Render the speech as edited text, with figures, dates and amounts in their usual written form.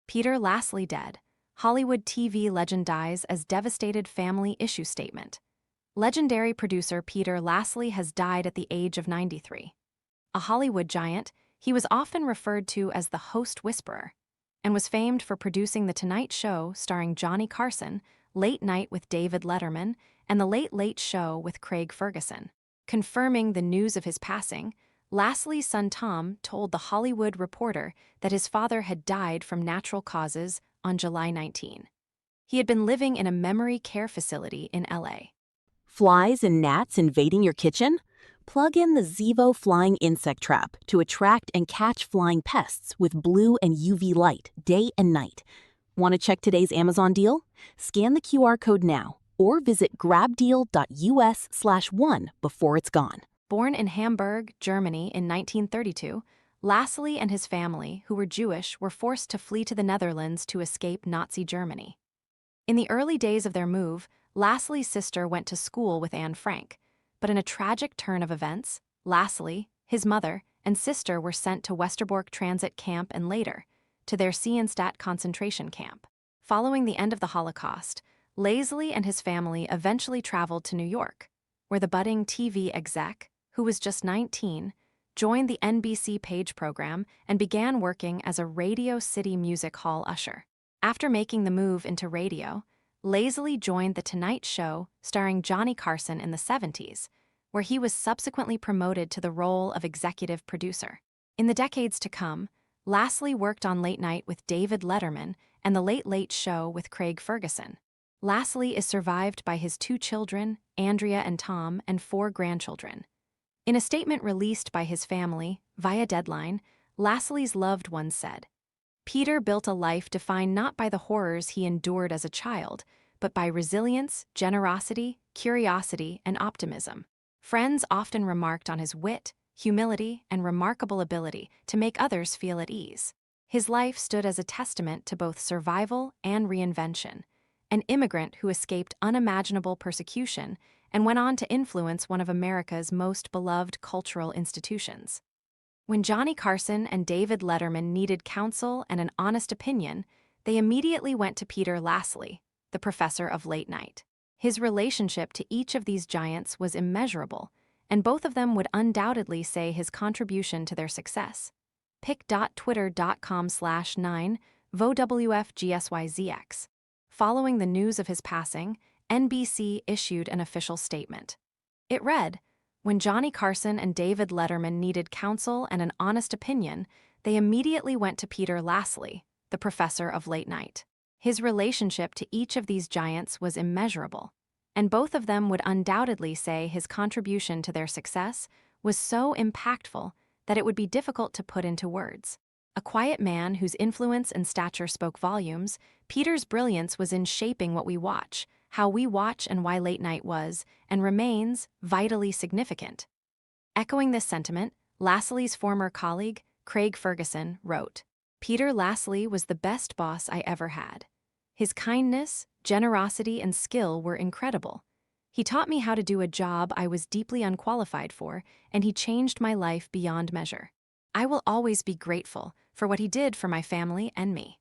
Peter Lassally dead. Hollywood TV legend dies as devastated family issue statement. Legendary producer Peter Lassally has died at the age of 93. A Hollywood giant, he was often referred to as the host whisperer, and was famed for producing The Tonight Show starring Johnny Carson, Late Night with David Letterman, and The Late Late Show with Craig Ferguson. Confirming the news of his passing, Lassally's son Tom told The Hollywood Reporter that his father had died from natural causes on July 19. He had been living in a memory care facility in LA. Flies and gnats invading your kitchen? Plug in the Zevo Flying Insect Trap to attract and catch flying pests with blue and UV light day and night. Want to check today's Amazon deal? Scan the QR code now or visit grabdeal.us/one before it's gone. Born in Hamburg, Germany in 1932, Lassally and his family, who were Jewish, were forced to flee to the Netherlands to escape Nazi Germany. In the early days of their move, Lassally's sister went to school with Anne Frank, but in a tragic turn of events, Lassally, his mother, and sister were sent to Westerbork Transit Camp and later, to their Sienstadt concentration camp. Following the end of the Holocaust, Lassally and his family eventually traveled to New York, where the budding TV exec, who was just 19, joined the NBC Page program and began working as a Radio City Music Hall usher. After making the move into radio, Lassally joined The Tonight Show starring Johnny Carson in the 70s, where he was subsequently promoted to the role of executive producer. In the decades to come, Lassally worked on Late Night with David Letterman and The Late Late Show with Craig Ferguson. Lassally is survived by his 2 children, Andrea and Tom, and 4 grandchildren. In a statement released by his family via Deadline, Lassally's loved ones said, "Peter built a life defined not by the horrors he endured as a child, but by resilience, generosity, curiosity, and optimism." Friends often remarked on his wit, humility, and remarkable ability to make others feel at ease. His life stood as a testament to both survival and reinvention, an immigrant who escaped unimaginable persecution and went on to influence one of America's most beloved cultural institutions. When Johnny Carson and David Letterman needed counsel and an honest opinion, they immediately went to Peter Lassally, the professor of late night. His relationship to each of these giants was immeasurable, and both of them would undoubtedly say his contribution to their success. pic.twitter.com/9VOWFGSYZX. Following the news of his passing, NBC issued an official statement. It read, "When Johnny Carson and David Letterman needed counsel and an honest opinion, they immediately went to Peter Lassally, the professor of late night. His relationship to each of these giants was immeasurable, and both of them would undoubtedly say his contribution to their success was so impactful that it would be difficult to put into words. A quiet man whose influence and stature spoke volumes, Peter's brilliance was in shaping what we watch, how we watch, and why late night was, and remains, vitally significant." Echoing this sentiment, Lassally's former colleague, Craig Ferguson, wrote, "Peter Lassally was the best boss I ever had. His kindness, generosity, and skill were incredible. He taught me how to do a job I was deeply unqualified for, and he changed my life beyond measure. I will always be grateful for what he did for my family and me."